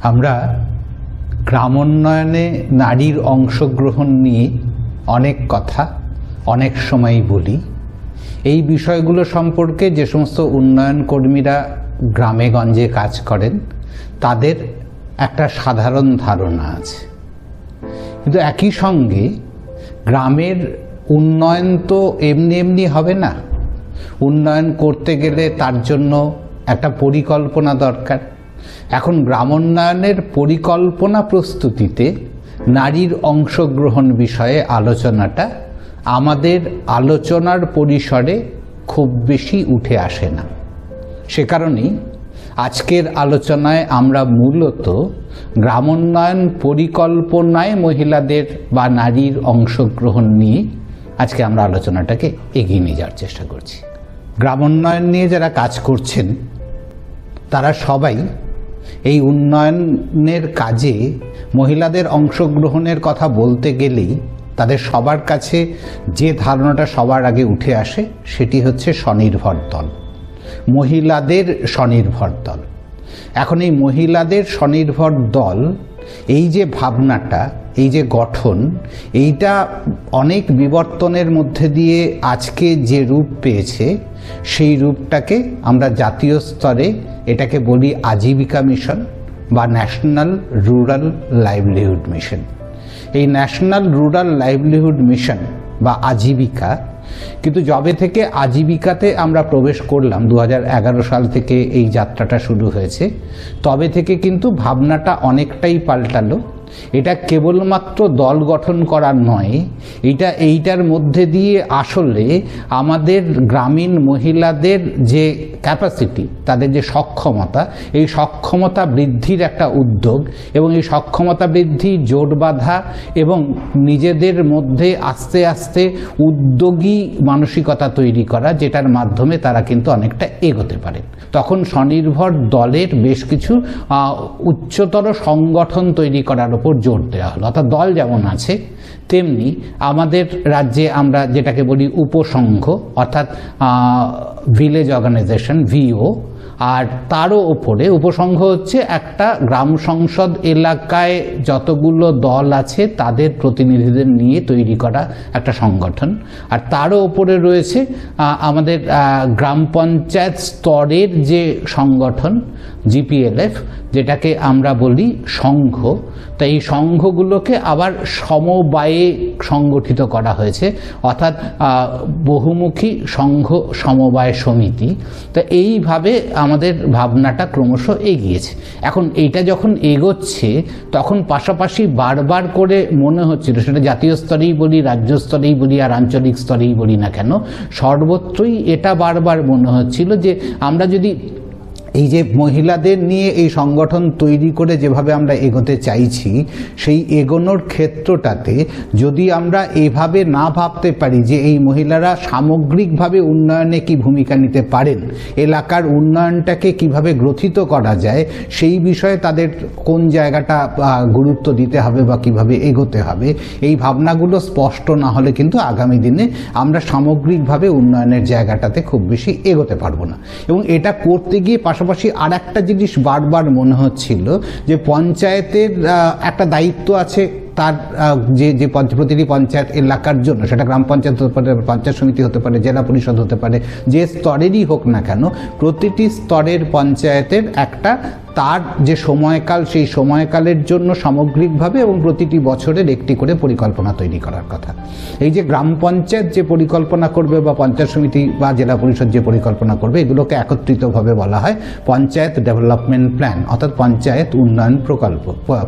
আমরা গ্রামোন্নয়নে নারীর অংশগ্রহণ নিয়ে অনেক কথা অনেক সময় বলি। এই বিষয়গুলো সম্পর্কে যে সমস্ত উন্নয়ন কর্মীরা গ্রামে গঞ্জে কাজ করেন তাদের একটা সাধারণ ধারণা আছে, কিন্তু একই সঙ্গে গ্রামের উন্নয়ন তো এমনি এমনি হবে না। উন্নয়ন করতে গেলে তার জন্য একটা পরিকল্পনা দরকার। এখন গ্রামোন্নয়নের পরিকল্পনা প্রস্তুতিতে নারীর অংশগ্রহণ বিষয়ে আলোচনাটা আমাদের আলোচনার পরিসরে খুব বেশি উঠে আসে না। সে কারণেই আজকের আলোচনায় আমরা মূলত গ্রামোন্নয়ন পরিকল্পনায় মহিলাদের বা নারীর অংশগ্রহণ নিয়ে আজকে আমরা আলোচনাটাকে এগিয়ে নিয়ে যাওয়ার চেষ্টা করছি। গ্রামোন্নয়ন নিয়ে যারা কাজ করছেন তারা সবাই এই উন্নয়নের কাজে মহিলাদের অংশগ্রহণের কথা বলতে গেলেই তাদের সবার কাছে যে ধারণাটা সবার আগে উঠে আসে সেটি হচ্ছে স্বনির্ভর দল, মহিলাদের স্বনির্ভর দল। এখন এই মহিলাদের স্বনির্ভর দল, এই যে ভাবনাটা, এই যে গঠন, এইটা অনেক বিবর্তনের মধ্যে দিয়ে আজকে যে রূপ পেয়েছে সেই রূপটাকে আমরা জাতীয় স্তরে এটাকে বলি আজীবিকা মিশন বা ন্যাশনাল রুরাল লাইভলিহুড মিশন। এই ন্যাশনাল রুরাল লাইভলিহুড মিশন বা আজীবিকা, কিন্তু যবে থেকে আজীবিকাতে আমরা প্রবেশ করলাম 2011 সাল থেকে এই যাত্রাটা শুরু হয়েছে, তবে থেকে কিন্তু ভাবনাটা অনেকটাই পাল্টালো। এটা কেবলমাত্র দল গঠন করার নয়, এইটার মধ্যে দিয়ে আসলে আমাদের গ্রামীণ মহিলাদের যে ক্যাপাসিটি, তাদের যে সক্ষমতা, এই সক্ষমতা বৃদ্ধির একটা উদ্যোগ এবং এই সক্ষমতা বৃদ্ধি, জোট বাঁধা এবং নিজেদের মধ্যে আস্তে আস্তে উদ্যোগী মানসিকতা তৈরি করা, যেটার মাধ্যমে তারা কিন্তু অনেকটা এগোতে পারে। তখন স্বনির্ভর দলের বেশ কিছু উচ্চতর সংগঠন তৈরি করার উপর জোর দেওয়া হলো। অর্থাৎ দল যেমন আছে তেমনি আমাদের রাজ্যে আমরা যেটাকে বলি উপসংঘ, অর্থাৎ ভিলেজ অর্গানাইজেশন, ভিও, আর তারও ওপরে উপসংঘ হচ্ছে একটা গ্রাম সংসদ এলাকায় যতগুলো দল আছে তাদের প্রতিনিধিদের নিয়ে তৈরি করা একটা সংগঠন। আর তারও ওপরে রয়েছে আমাদের গ্রাম পঞ্চায়েত স্তরের যে সংগঠন জিপিএলএফ, যেটাকে আমরা বলি সংঘ। তাই এই সংঘগুলোকে আবার সমবায়ে সংগঠিত করা হয়েছে, অর্থাৎ বহুমুখী সংঘ সমবায় সমিতি। তো এইভাবে আমাদের ভাবনাটা ক্রমশ এগিয়েছে। এখন এইটা যখন এগোচ্ছে তখন পাশাপাশি বারবার করে মনে হচ্ছিল, সেটা জাতীয় স্তরেই বলি, রাজ্য স্তরেই বলি আর আঞ্চলিক স্তরেই বলি না কেন, সর্বত্রই এটা বারবার মনে হচ্ছিল যে আমরা যদি এই যে মহিলাদের নিয়ে এই সংগঠন তৈরি করে যেভাবে আমরা এগোতে চাইছি, সেই এগোনোর ক্ষেত্রটাতে যদি আমরা এভাবে না ভাবতে পারি যে এই মহিলারা সামগ্রিকভাবে উন্নয়নে কি ভূমিকা নিতে পারেন, এলাকার উন্নয়নটাকে কিভাবে গ্রথিত করা যায়, সেই বিষয়ে তাদের কোন জায়গাটা গুরুত্ব দিতে হবে বা কিভাবে এগোতে হবে, এই ভাবনাগুলো স্পষ্ট না হলে কিন্তু আগামী দিনে আমরা সামগ্রিকভাবে উন্নয়নের জায়গাটাতে খুব বেশি এগোতে পারবো না। এবং এটা করতে গিয়ে পাশাপাশি আর একটা জিনিস বারবার মনে হচ্ছিল যে পঞ্চায়েতের একটা দায়িত্ব আছে, তার যে প্রতিটি পঞ্চায়েত এলাকার জন্য, সেটা গ্রাম পঞ্চায়েত হতে পারে, পঞ্চায়েত সমিতি হতে পারে, জেলা পরিষদ হতে পারে, যে স্তরেরই হোক না কেন, প্রতিটি স্তরের পঞ্চায়েতের একটা তার যে সময়কাল, সেই সময়কালের জন্য সামগ্রিকভাবে এবং প্রতিটি বছরের একটি করে পরিকল্পনা তৈরি করার কথা। এই যে গ্রাম পঞ্চায়েত যে পরিকল্পনা করবে বা পঞ্চায়েত সমিতি বা জেলা পরিষদ যে পরিকল্পনা করবে, এগুলোকে একত্রিতভাবে বলা হয় পঞ্চায়েত ডেভেলপমেন্ট প্ল্যান, অর্থাৎ পঞ্চায়েত উন্নয়ন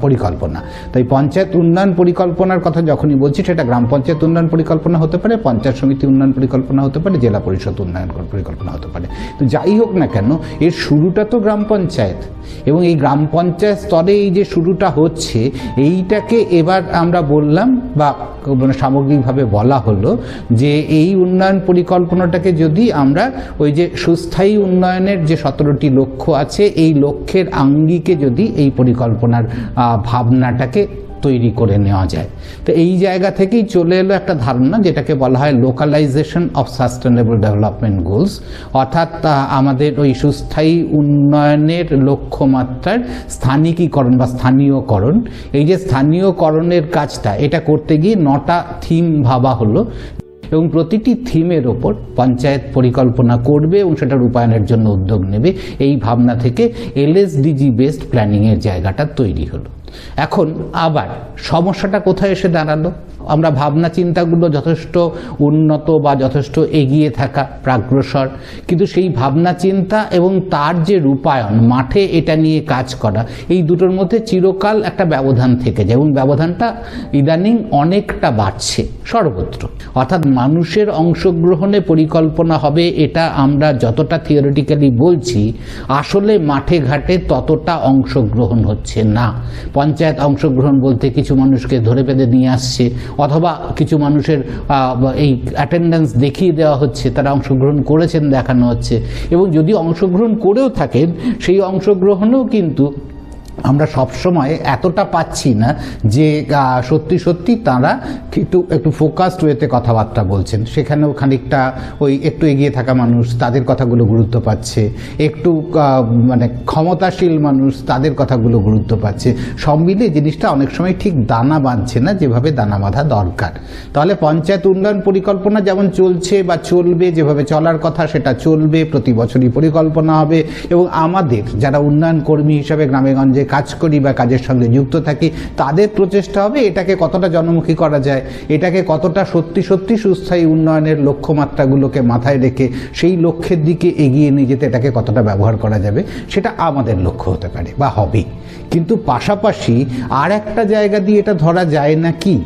পরিকল্পনা। তাই পঞ্চায়েত উন্নয়ন পরিকল্পনার কথা যখনই বলছি, সেটা গ্রাম পঞ্চায়েত উন্নয়ন পরিকল্পনা হতে পারে, পঞ্চায়েত সমিতি উন্নয়ন পরিকল্পনা হতে পারে, জেলা পরিষদ উন্নয়ন পরিকল্পনা হতে পারে। তো যাই হোক না কেন, এর শুরুটা তো গ্রাম পঞ্চায়েত, এবং এই গ্রাম পঞ্চায়েত স্তরে এই যে শুরুটা হচ্ছে, এইটাকে এবার আমরা বললাম বা সামগ্রিকভাবে বলা হলো যে এই উন্নয়ন পরিকল্পনাটাকে যদি আমরা ওই যে সুস্থায়ী উন্নয়নের যে 17টি লক্ষ্য আছে, এই লক্ষ্যের আঙ্গিকে যদি এই পরিকল্পনার ভাবনাটাকে তৈরি করে নেওয়া যায়। তো এই জায়গা থেকেই চলে এলো একটা ধারণা যেটাকে বলা হয় localisation of sustainable development goals, অর্থাৎ আমাদের ওই সুস্থায়ী উন্নয়নের লক্ষ্যমাত্রার স্থানিকীকরণ বা স্থানীয়করণ। এই যে স্থানীয়করণের কাজটা, এটা করতে গিয়ে 9টা থিম ভাবা হলো এবং প্রতিটি থিমের ওপর পঞ্চায়েত পরিকল্পনা করবে এবং সেটা রূপায়ণের জন্য উদ্যোগ নেবে। এই ভাবনা থেকে LSDG বেসড প্ল্যানিংয়ের জায়গাটা তৈরি হলো। এখন আবার সমস্যাটা কোথায় এসে দাঁড়ালো? আমরা ভাবনা চিন্তাগুলো যথেষ্ট উন্নত বা যথেষ্ট এগিয়ে থাকা, প্রাগ্রসর, কিন্তু সেই ভাবনা চিন্তা এবং তার যে রূপায়ণ, মাঠে এটা নিয়ে কাজ করা, এই দুটোর মধ্যে চিরকাল একটা ব্যবধান থেকে যায় এবং ব্যবধানটা ইদানিং অনেকটা বাড়ছে সর্বত্র। অর্থাৎ মানুষের অংশগ্রহণে পরিকল্পনা হবে, এটা আমরা যতটা থিওরিটিক্যালি বলছি, আসলে মাঠে ঘাটে ততটা অংশগ্রহণ হচ্ছে না। পঞ্চায়েত অংশগ্রহণ বলতে কিছু মানুষকে ধরে বেঁধে নিয়ে আসছে, অথবা কিছু মানুষের এই অ্যাটেন্ডেন্স দেখিয়ে দেওয়া হচ্ছে, তারা অংশগ্রহণ করেছেন দেখানো হচ্ছে, এবং যদি অংশগ্রহণ করেও থাকেন সেই অংশগ্রহণেও কিন্তু আমরা সবসময় এতটা পাচ্ছি না যে সত্যি সত্যি তারা একটু ফোকাসড ওয়েতে কথাবার্তা বলছেন। সেখানেও খানিকটা ওই একটু এগিয়ে থাকা মানুষ, তাদের কথাগুলো গুরুত্ব পাচ্ছে, একটু মানে ক্ষমতাশীল মানুষ, তাদের কথাগুলো গুরুত্ব পাচ্ছে। সব মিলিয়ে জিনিসটা অনেক সময় ঠিক দানা বাঁধছে না যেভাবে দানা বাঁধা দরকার। তাহলে পঞ্চায়েত উন্নয়ন পরিকল্পনা যেমন চলছে বা চলবে, যেভাবে চলার কথা সেটা চলবে, প্রতি বছরই পরিকল্পনা হবে, এবং আমাদের যারা উন্নয়ন কর্মী হিসাবে গ্রামে গঞ্জে কাজ করি বা কাজের সঙ্গে যুক্ত থাকি, তাদের প্রচেষ্টা হবে এটাকে কতটা জনমুখী করা যায়, এটাকে কতটা সত্যি সত্যি সুস্থায়ী উন্নয়নের লক্ষ্যমাত্রাগুলোকে মাথায় রেখে সেই লক্ষ্যের দিকে এগিয়ে নিয়ে যেতে এটাকে কতটা ব্যবহার করা যাবে, সেটা আমাদের লক্ষ্য হতে পারে বা হবে। কিন্তু পাশাপাশি আর একটা জায়গা দিয়ে এটা ধরা যায় না কি,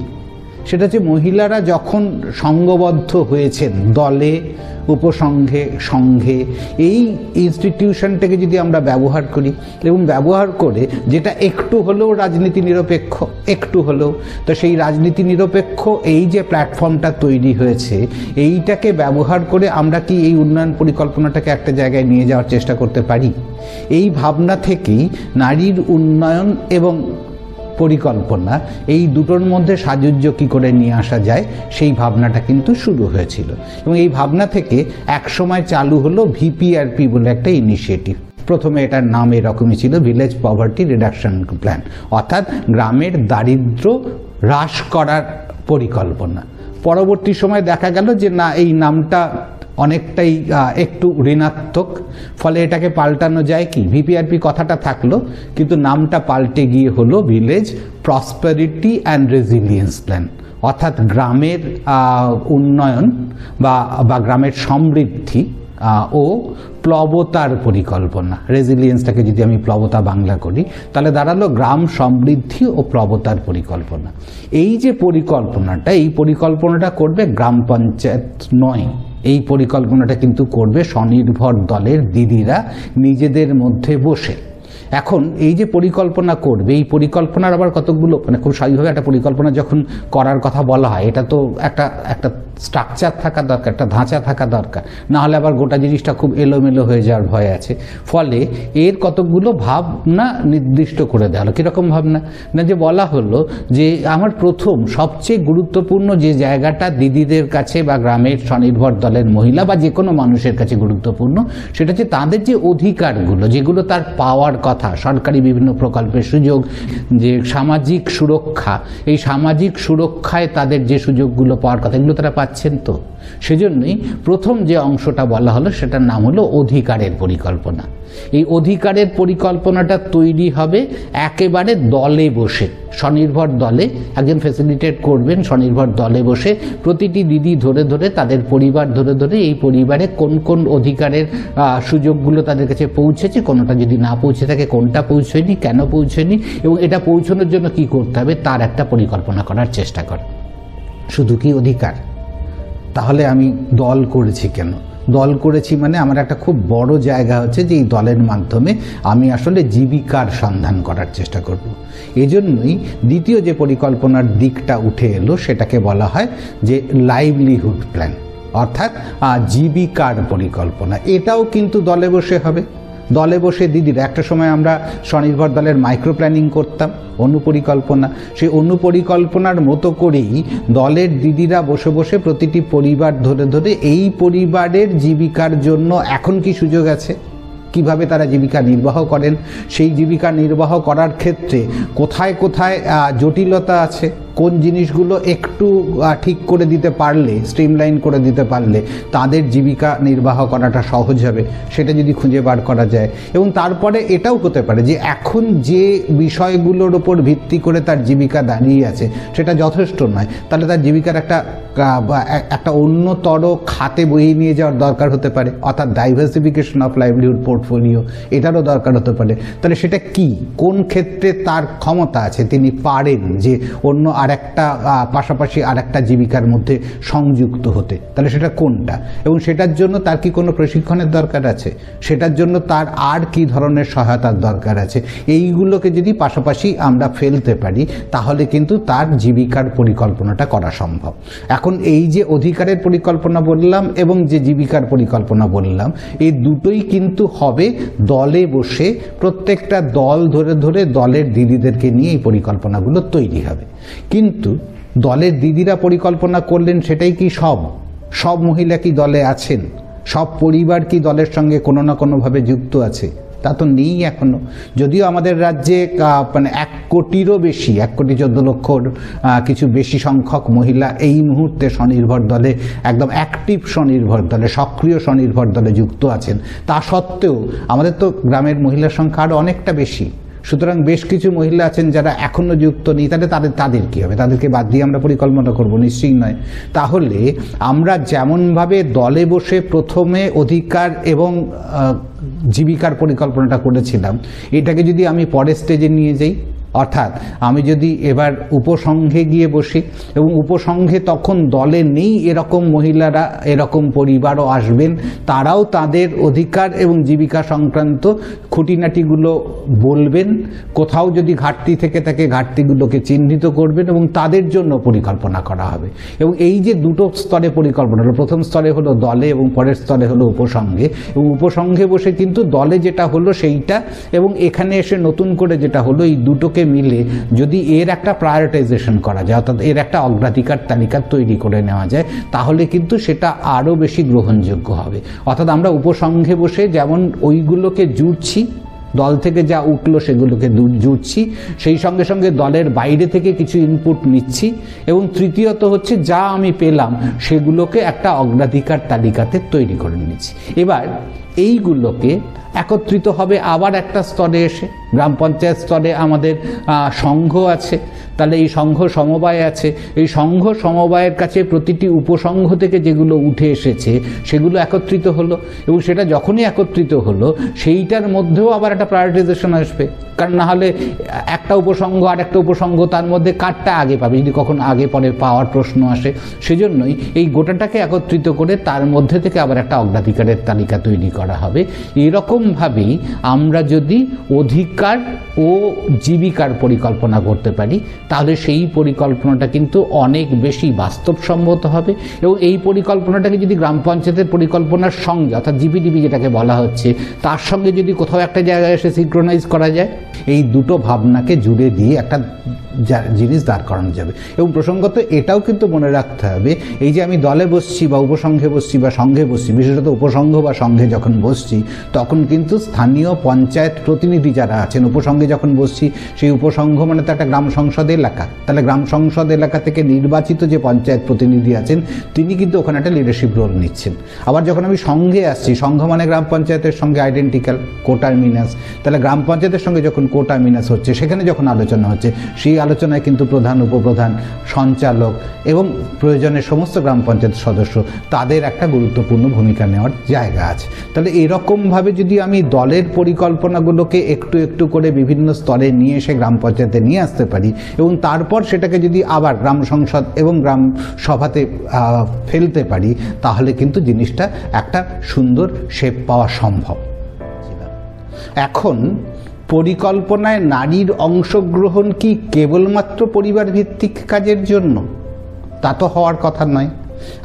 সেটা হচ্ছে মহিলারা যখন সংঘবদ্ধ হয়েছেন দলে, উপসংঘে, সংঘে, এই ইনস্টিটিউশনটাকে যদি আমরা ব্যবহার করি এবং ব্যবহার করে যেটা একটু হলেও রাজনীতি নিরপেক্ষ, একটু হলেও, তো সেই রাজনীতি নিরপেক্ষ এই যে প্ল্যাটফর্মটা তৈরি হয়েছে, এইটাকে ব্যবহার করে আমরা কি এই উন্নয়ন পরিকল্পনাটাকে একটা জায়গায় নিয়ে যাওয়ার চেষ্টা করতে পারি? এই ভাবনা থেকেই নারীর উন্নয়ন এবং পরিকল্পনা, এই দুটোর মধ্যে সাযুজ্য কী করে নিয়ে আসা যায় সেই ভাবনাটা কিন্তু শুরু হয়েছিল। এবং এই ভাবনা থেকে একসময় চালু হলো VPRP বলে একটা ইনিশিয়েটিভ। প্রথমে এটার নাম এরকমই ছিল, ভিলেজ পভার্টি রিডাকশন প্ল্যান, অর্থাৎ গ্রামের দারিদ্র্য হ্রাস করার পরিকল্পনা। পরবর্তী সময় দেখা গেল যে না, এই নামটা অনেকটাই একটু ঋণাত্মক, ফলে এটাকে পাল্টানো যায় কি, VPRP কথাটা থাকলো কিন্তু নামটা পাল্টে গিয়ে হলো village prosperity and resilience plan, অর্থাৎ গ্রামের উন্নয়ন বা গ্রামের সমৃদ্ধি ও প্লবতার পরিকল্পনা। রেজিলিয়েন্সটাকে যদি আমি প্লবতা বাংলা করি তাহলে দাঁড়ালো গ্রাম সমৃদ্ধি ও প্লবতার পরিকল্পনা। এই যে পরিকল্পনাটা, এই পরিকল্পনাটা করবে গ্রাম পঞ্চায়েত নয়, এই পরিকল্পনাটা কিন্তু করবে স্বনির্ভর দলের দিদিরা নিজেদের মধ্যে বসে। এখন এই যে পরিকল্পনা করবে, এই পরিকল্পনার আবার কতগুলো, মানে খুব স্বাভাবিকভাবে একটা পরিকল্পনা যখন করার কথা বলা হয়, এটা তো একটা স্ট্রাকচার থাকা দরকার, একটা ধাঁচা থাকা দরকার, না হলে আবার গোটা জিনিসটা খুব এলোমেলো হয়ে যাওয়ার ভয় আছে। ফলে এর কতগুলো ভাবনা নির্দিষ্ট করে দেওয়া হলো। কীরকম ভাবনা? না, যে বলা হলো যে আমার প্রথম সবচেয়ে গুরুত্বপূর্ণ যে জায়গাটা দিদিদের কাছে বা গ্রামের স্বনির্ভর দলের মহিলা বা যে কোনো মানুষের কাছে গুরুত্বপূর্ণ, সেটা হচ্ছে তাদের যে অধিকারগুলো, যেগুলো তার পাওয়ার কথা, সরকারি বিভিন্ন প্রকল্পের সুযোগ, যে সামাজিক সুরক্ষা, এই সামাজিক সুরক্ষায় তাদের যে সুযোগগুলো পাওয়ার কথা, এগুলো তারা পাচ্ছেন তো। সেজন্যই প্রথম যে অংশটা বলা হলো সেটার নাম হলো অধিকারের পরিকল্পনা। এই অধিকারের পরিকল্পনাটা তৈরি হবে একেবারে দলে বসে, স্বনির্ভর দলে, একজন ফ্যাসিলিটেট করবেন, স্বনির্ভর দলে বসে প্রতিটি দিদি ধরে ধরে, তাদের পরিবার ধরে ধরে, এই পরিবারে কোন কোন অধিকারের সুযোগগুলো তাদের কাছে পৌঁছেছে, কোনোটা যদি না পৌঁছে থাকে কোনটা পৌঁছয়নি, কেন পৌঁছয়নি, এবং এটা পৌঁছানোর জন্য কি করতে হবে তার একটা পরিকল্পনা করার চেষ্টা করে। শুধু কি অধিকার? তাহলে আমি দল করেছি কেন? দল করেছি মানে আমার একটা খুব বড় জায়গা হচ্ছে যে এই দলের মাধ্যমে আমি আসলে জীবিকার সন্ধান করার চেষ্টা করব। এজন্যই দ্বিতীয় যে পরিকল্পনার দিকটা উঠে এলো সেটাকে বলা হয় যে লাইভলিহুড প্ল্যান, অর্থাৎ জীবিকার পরিকল্পনা। এটাও কিন্তু দলে বসে হবে, দলে বসে দিদিরা, একটা সময় আমরা স্বনির্ভর দলের মাইক্রো প্ল্যানিং করতাম, অনুপরিকল্পনা, সেই অনুপরিকল্পনার মতো করেই দলের দিদিরা বসে বসে প্রতিটি পরিবার ধরে ধরে এই পরিবারের জীবিকার জন্য এখন কি সুযোগ আছে, কিভাবে তারা জীবিকা নির্বাহ করেন, সেই জীবিকা নির্বাহ করার ক্ষেত্রে কোথায় কোথায় জটিলতা আছে, কোন জিনিসগুলো একটু ঠিক করে দিতে পারলে, স্ট্রিমলাইন করে দিতে পারলে তাদের জীবিকা নির্বাহ করাটা সহজ হবে, সেটা যদি খুঁজে বার করা যায়। এবং তারপরে এটাও হতে পারে যে এখন যে বিষয়গুলোর ওপর ভিত্তি করে তার জীবিকা দাঁড়িয়ে আছে সেটা যথেষ্ট নয়, তাহলে তার জীবিকার একটা অন্যতর খাতে বইয়ে নিয়ে যাওয়ার দরকার হতে পারে, অর্থাৎ ডাইভার্সিফিকেশন অফ লাইভলিহুড পোর্টফোলিও, এটারও দরকার হতে পারে। তাহলে সেটা কি, কোন ক্ষেত্রে তার ক্ষমতা আছে, তিনি পারেন যে অন্য আরেকটা পাশাপাশি আরেকটা জীবিকার মধ্যে সংযুক্ত হতে, তাহলে সেটা কোনটা, এবং সেটার জন্য তার কি কোনো প্রশিক্ষণের দরকার আছে, সেটার জন্য তার আর কি ধরনের সহায়তার দরকার আছে, এইগুলোকে যদি পাশাপাশি আমরা ফেলতে পারি তাহলে কিন্তু তার জীবিকার পরিকল্পনাটা করা সম্ভব। এখন এই যে অধিকারের পরিকল্পনা বললাম এবং যে জীবিকার পরিকল্পনা বললাম, এই দুটোই কিন্তু হবে দলে বসে, প্রত্যেকটা দল ধরে ধরে দলের দিদিদেরকে নিয়ে এই পরিকল্পনাগুলো তৈরি হবে। কিন্তু দলের দিদিরা পরিকল্পনা করলেন সেটাই কি সব মহিলা কি দলে আছেন, সব পরিবার কি দলের সঙ্গে কোনো না কোনোভাবে যুক্ত আছে? তা তো নেই এখনো। যদিও আমাদের রাজ্যে মানে 1 কোটিরও বেশি, 1,14,00,000 কিছু বেশি সংখ্যক মহিলা এই মুহূর্তে স্বনির্ভর দলে, একদম অ্যাক্টিভ স্বনির্ভর দলে, সক্রিয় স্বনির্ভর দলে যুক্ত আছেন, তা সত্ত্বেও আমাদের তো গ্রামের মহিলার সংখ্যা আরও অনেকটা বেশি। সুতরাং বেশ কিছু মহিলা আছেন যারা এখনও যুক্ত নেই, তাদের কী হবে? তাদেরকে বাদ দিয়ে আমরা পরিকল্পনা করব? নিশ্চয়ই নয়। তাহলে আমরা যেমনভাবে দলে বসে প্রথমে অধিকার এবং জীবিকার পরিকল্পনাটা করেছিলাম, এটাকে যদি আমি পরের স্টেজে নিয়ে যাই, অর্থাৎ আমি যদি এবার উপসংঘে গিয়ে বসি, এবং উপসংঘে তখন দলে নেই এরকম মহিলারা, এরকম পরিবারও আসবেন, তারাও তাদের অধিকার এবং জীবিকা সংক্রান্ত খুঁটিনাটিগুলো বলবেন, কোথাও যদি ঘাটতি থেকে থাকে ঘাটতিগুলোকে চিহ্নিত করবেন এবং তাদের জন্য পরিকল্পনা করা হবে। এবং এই যে দুটো স্তরে পরিকল্পনা হলো, প্রথম স্তরে হলো দলে এবং পরের স্তরে হলো উপসংঘে, এবং উপসংঘে বসে কিন্তু দলে যেটা হলো সেইটা এবং এখানে এসে নতুন করে যেটা হলো, এই দুটোকে মিলে যদি এর একটা প্রায়োরিটাইজেশন করা যায়, অর্থাৎ এর একটা অগ্রাধিকার তালিকা তৈরি করে নেওয়া যায়, তাহলে কিন্তু সেটা আরও বেশি গ্রহণযোগ্য হবে। অর্থাৎ আমরা উপসংঘে বসে যেমন ওইগুলোকে জুড়ছি, দল থেকে যা উঠলো সেগুলোকে জুড়ছি, সেই সঙ্গে সঙ্গে দলের বাইরে থেকে কিছু ইনপুট নিচ্ছি, এবং তৃতীয়ত হচ্ছে যা আমি পেলাম সেগুলোকে একটা অগ্রাধিকার তালিকাতে তৈরি করে নিচ্ছি। এবার এইগুলোকে একত্রিত হবে আবার একটা স্তরে এসে, গ্রাম পঞ্চায়েত স্তরে আমাদের সংঘ আছে, তাহলে এই সংঘ সমবায় আছে, এই সংঘ সমবায়ের কাছে প্রতিটি উপসংঘ থেকে যেগুলো উঠে এসেছে সেগুলো একত্রিত হলো, এবং সেটা যখনই একত্রিত হলো সেইটার মধ্যেও আবার একটা প্রায়োরিটাইজেশন আসবে, কারণ না হলে একটা উপসংঘ আর একটা উপসংঘ, তার মধ্যে কারটা আগে পাবে যদি কখন আগে পরে পাওয়ার প্রশ্ন আসে। সেজন্যই এই গোটাটাকে একত্রিত করে তার মধ্যে থেকে আবার একটা অগ্রাধিকারের তালিকা তৈরি করা হবে। এরকমভাবেই আমরা যদি অধিকার ও জীবিকার পরিকল্পনা করতে পারি তাহলে সেই পরিকল্পনাটা কিন্তু অনেক বেশি বাস্তবসম্মত হবে, এবং এই পরিকল্পনাটাকে যদি গ্রাম পঞ্চায়েতের পরিকল্পনার সঙ্গে, অর্থাৎ জিপিডিপি যেটাকে বলা হচ্ছে, তার সঙ্গে যদি কোথাও একটা জায়গায় এসে সিনক্রোনাইজ করা যায়, এই দুটো ভাবনাকে জুড়ে দিয়ে একটা জিনিস দাঁড় করানো যাবে। এবং প্রসঙ্গত এটাও কিন্তু মনে রাখতে হবে, এই যে আমি দলে বসছি বা উপসংঘে বসছি বা সংঘে বসছি, বিশেষত উপসংঘ বা সংঘে যখন বসছি তখন কিন্তু স্থানীয় পঞ্চায়েত প্রতিনিধি যারা আছেন, উপসংঘে যখন বসছি সেই উপসংঘ মানে তো একটা গ্রাম সংসদ এলাকা, তাহলে গ্রাম সংসদ এলাকা থেকে নির্বাচিত যে পঞ্চায়েত প্রতিনিধি আছেন তিনি কিন্তু ওখানে একটা লিডারশিপ রোল নিচ্ছেন। আবার যখন আমি সংঘে আসছি, সংঘ মানে গ্রাম পঞ্চায়েতের সঙ্গে আইডেন্টিক্যাল কোটারমিনাস, তাহলে গ্রাম পঞ্চায়েতের সঙ্গে যখন কোটারমিনাস হচ্ছে সেখানে যখন আলোচনা হচ্ছে, সেই আলোচনায় কিন্তু প্রধান, উপপ্রধান, সঞ্চালক এবং প্রয়োজনের সমস্ত গ্রাম পঞ্চায়েত সদস্য তাদের একটা গুরুত্বপূর্ণ ভূমিকা নেওয়ার জায়গা আছে। তাহলে এরকমভাবে যদি আমি দলের পরিকল্পনাগুলোকে একটু একটু করে বিভিন্ন স্তরে নিয়ে এসে গ্রাম পঞ্চায়েতে নিয়ে আসতে পারি এবং তারপর সেটাকে যদি আবার গ্রাম সংসদ এবং গ্রাম সভাতে ফেলতে পারি, তাহলে কিন্তু জিনিসটা একটা সুন্দর শেপ পাওয়া সম্ভব। এখন পরিকল্পনায় নারীর অংশগ্রহণ কি কেবলমাত্র পরিবার ভিত্তিক কাজের জন্য? তা তো হওয়ার কথা নয়।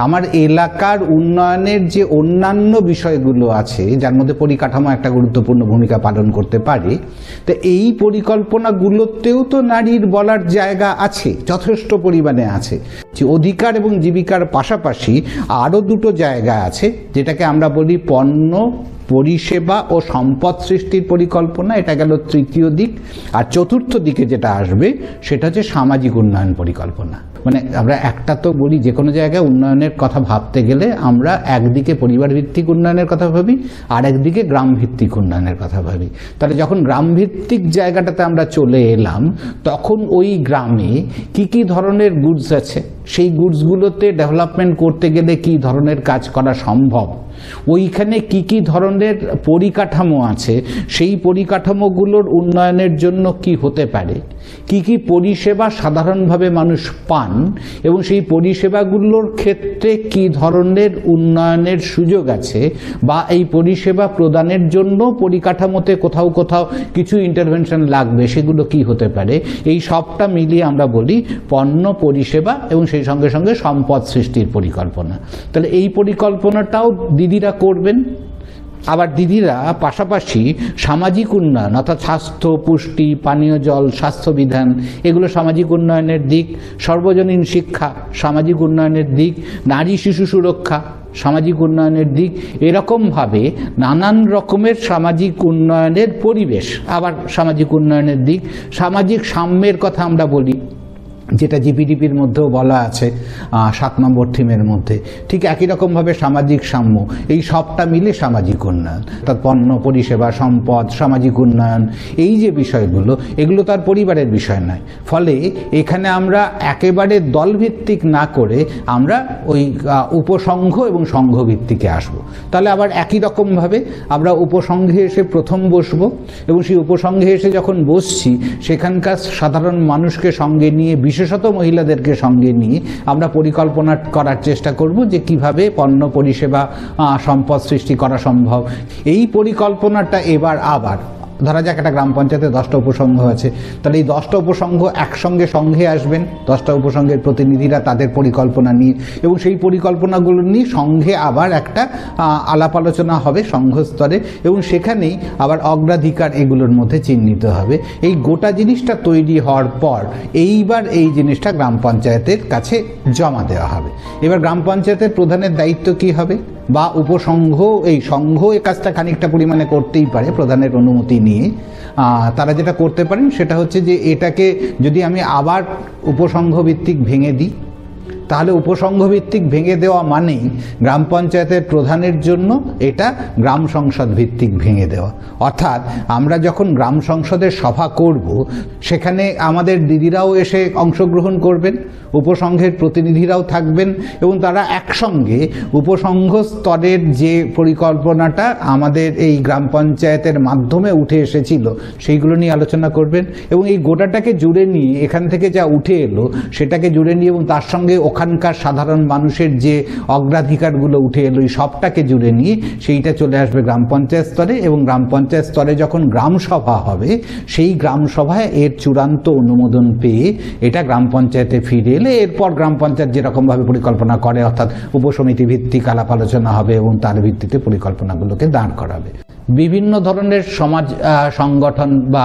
আমার এলাকার উন্নয়নের যে অন্যান্য বিষয়গুলো আছে, যার মধ্যে পরিকাঠামো একটা গুরুত্বপূর্ণ ভূমিকা পালন করতে পারে, তো এই পরিকল্পনাগুলোতেও তো নারীর বলার জায়গা আছে, যথেষ্ট পরিমাণে আছে। যে অধিকার এবং জীবিকার পাশাপাশি আরও দুটো জায়গা আছে, যেটাকে আমরা বলি পণ্য, পরিষেবা ও সম্পদ সৃষ্টির পরিকল্পনা। এটা গেল তৃতীয় দিক। আর চতুর্থ দিকে যেটা আসবে সেটা হচ্ছে সামাজিক উন্নয়ন পরিকল্পনা। মানে আমরা একটা তো বলি, যে কোনো জায়গায় উন্নয়নের কথা ভাবতে গেলে আমরা একদিকে পরিবার ভিত্তিক উন্নয়নের কথা ভাবি, আর একদিকে গ্রাম ভিত্তিক উন্নয়নের কথা ভাবি। তাহলে যখন গ্রাম ভিত্তিক জায়গাটাতে আমরা চলে এলাম, তখন ওই গ্রামে কি কি ধরনের গুডস আছে, সেই গুডসগুলোতে ডেভেলপমেন্ট করতে গেলে কি ধরনের কাজ করা সম্ভব, ওইখানে কি কি ধরনের পরিকাঠামো আছে, সেই পরিকাঠামোগুলোর উন্নয়নের জন্য কি হতে পারে, কি কি পরিষেবা সাধারণভাবে মানুষ পান, এবং সেই পরিষেবাগুলোর ক্ষেত্রে কি ধরনের উন্নয়নের সুযোগ আছে, বা এই পরিষেবা প্রদানের জন্য পরিকাঠামোতে কোথাও কোথাও কিছু ইন্টারভেনশন লাগবে, সেগুলো কি হতে পারে, এই সবটা মিলিয়ে আমরা বলি পণ্য, পরিষেবা এবং সেই সঙ্গে সঙ্গে সম্পদ সৃষ্টির পরিকল্পনা। তাহলে এই পরিকল্পনাটাও দিদিরা করবেন। আবার দিদিরা পাশাপাশি সামাজিক উন্নয়ন, অর্থাৎ স্বাস্থ্য, পুষ্টি, পানীয় জল, স্বাস্থ্যবিধান, এগুলো সামাজিক উন্নয়নের দিক, সর্বজনীন শিক্ষা সামাজিক উন্নয়নের দিক, নারী শিশু সুরক্ষা সামাজিক উন্নয়নের দিক, এরকমভাবে নানান রকমের সামাজিক উন্নয়নের পরিবেশ আবার সামাজিক উন্নয়নের দিক। সামাজিক সাম্যের কথা আমরা বলি, যেটা জিপিডিপির মধ্যেও বলা আছে 7 নম্বর থিমের মধ্যে। ঠিক একই রকমভাবে সামাজিক সাম্য, এই সবটা মিলে সামাজিক উন্নয়ন, অর্থাৎ পণ্য, পরিষেবা, সম্পদ, সামাজিক উন্নয়ন, এই যে বিষয়গুলো, এগুলো তার পরিবারের বিষয় নয়। ফলে এখানে আমরা একেবারে দলভিত্তিক না করে আমরা ওই উপসংঘ এবং সংঘভিত্তিকে আসব। তাহলে আবার একই রকমভাবে আমরা উপসংঘে এসে প্রথম বসবো, এবং সেই উপসংঘে এসে যখন বসছি, সেখানকার সাধারণ মানুষকে সঙ্গে নিয়ে, বিশেষত মহিলাদেরকে সঙ্গে নিয়ে আমরা পরিকল্পনা করার চেষ্টা করব যে কিভাবে পণ্য, পরিষেবা, সম্পদ সৃষ্টি করা সম্ভব। এই পরিকল্পনাটা এবার আবার ধরা যাক একটা গ্রাম পঞ্চায়েতে 10টা উপসংঘ আছে, তাহলে এই 10টা উপসংঘ একসঙ্গে সংঘে আসবেন, 10টা উপসংঘের প্রতিনিধিরা তাদের পরিকল্পনা নিয়ে, এবং সেই পরিকল্পনাগুলো নিয়ে সংঘে আবার একটা আলাপ আলোচনা হবে সংঘ স্তরে, এবং সেখানেই আবার অগ্রাধিকার এগুলোর মধ্যে চিহ্নিত হবে। এই গোটা জিনিসটা তৈরি হওয়ার পর এইবার এই জিনিসটা গ্রাম পঞ্চায়েতের কাছে জমা দেওয়া হবে। এবার গ্রাম পঞ্চায়েতের প্রধানের দায়িত্ব কি হবে, বা উপসংঘ, এই সংঘ এই কাজটা খানিকটা পরিমাণে করতেই পারে প্রধানের অনুমতি নিয়ে। তারা যেটা করতে পারেন সেটা হচ্ছে যে এটাকে যদি আমি আবার উপসংঘ ভিত্তিক ভেঙে দিই, তাহলে উপসংঘ ভিত্তিক ভেঙে দেওয়া মানেই গ্রাম পঞ্চায়েতের প্রধানের জন্য এটা গ্রাম সংসদ ভিত্তিক ভেঙে দেওয়া। অর্থাৎ আমরা যখন গ্রাম সংসদের সভা করব, সেখানে আমাদের দিদিরাও এসে অংশগ্রহণ করবেন, উপসংঘের প্রতিনিধিরাও থাকবেন, এবং তারা একসঙ্গে উপসংঘ স্তরের যে পরিকল্পনাটা আমাদের এই গ্রাম পঞ্চায়েতের মাধ্যমে উঠে এসেছিল সেইগুলো নিয়ে আলোচনা করবেন, এবং এই গোটাটাকে জুড়ে নিয়ে, এখান থেকে যা উঠে এলো সেটাকে জুড়ে নিয়ে, এবং তার সঙ্গে ওখানকার সাধারণ মানুষের যে অগ্রাধিকারগুলো উঠে এলো, এই সবটাকে জুড়ে নিয়ে সেইটা চলে আসবে গ্রাম পঞ্চায়েত স্তরে, এবং গ্রাম পঞ্চায়েত স্তরে যখন গ্রাম সভা হবে, সেই গ্রাম সভায় এর চূড়ান্ত অনুমোদন পেয়ে এটা গ্রাম পঞ্চায়েতে ফিরে এলে এরপর গ্রাম পঞ্চায়েত যেরকমভাবে পরিকল্পনা করে, অর্থাৎ উপসমিতি ভিত্তিক আলাপ আলোচনা হবে এবং তার ভিত্তিতে পরিকল্পনাগুলোকে দাঁড় করাবে। বিভিন্ন ধরনের সমাজ সংগঠন বা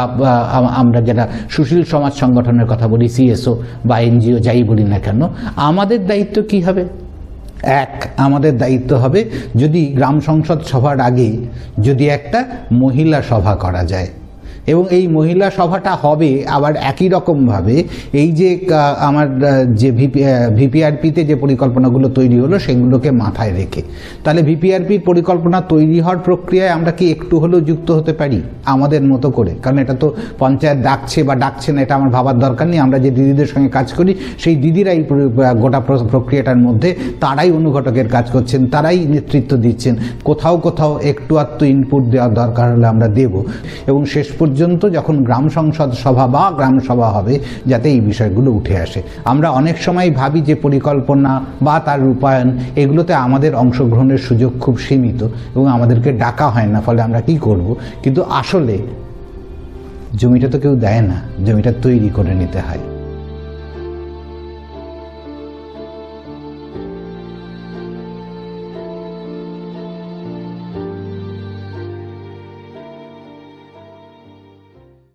আমরা যারা সুশীল সমাজ সংগঠনের কথা বলি, সিএসও বা এনজিও যাই বলি না কেন, আমাদের দায়িত্ব কি হবে? আমাদের দায়িত্ব হবে যদি গ্রাম সংসদ সভার আগে যদি একটা মহিলা সভা করা যায়, এবং এই মহিলা সভাটা হবে আবার একই রকমভাবে এই যে আমার যে ভিপিআরপিতে যে পরিকল্পনাগুলো তৈরি হলো সেগুলোকে মাথায় রেখে, তাহলে ভিপিআরপির পরিকল্পনা তৈরি হওয়ার প্রক্রিয়ায় আমরা কি একটু হলেও যুক্ত হতে পারি আমাদের মতো করে? কারণ এটা তো পঞ্চায়েত ডাকছে বা ডাকছে না এটা আমার ভাবার দরকার নেই। আমরা যে দিদিদের সঙ্গে কাজ করি সেই দিদিরাই গোটা প্রক্রিয়াটার মধ্যে তারাই অনুঘটকের কাজ করছেন, তারাই নেতৃত্ব দিচ্ছেন। কোথাও কোথাও একটু আধটু ইনপুট দেওয়ার দরকার হলে আমরা দেব, এবং শেষ পর্যন্ত যখন গ্রাম সংসদ সভা বা গ্রাম সভা হবে যাতে এই বিষয়গুলো উঠে আসে। আমরা অনেক সময় ভাবি যে পরিকল্পনা বা তার রূপায়ণ এগুলোতে আমাদের অংশগ্রহণের সুযোগ খুব সীমিত এবং আমাদেরকে ডাকা হয় না, ফলে আমরা কি করব? কিন্তু আসলে জমিটা তো কেউ দেয় না, জমিটা তৈরি করে নিতে হয়।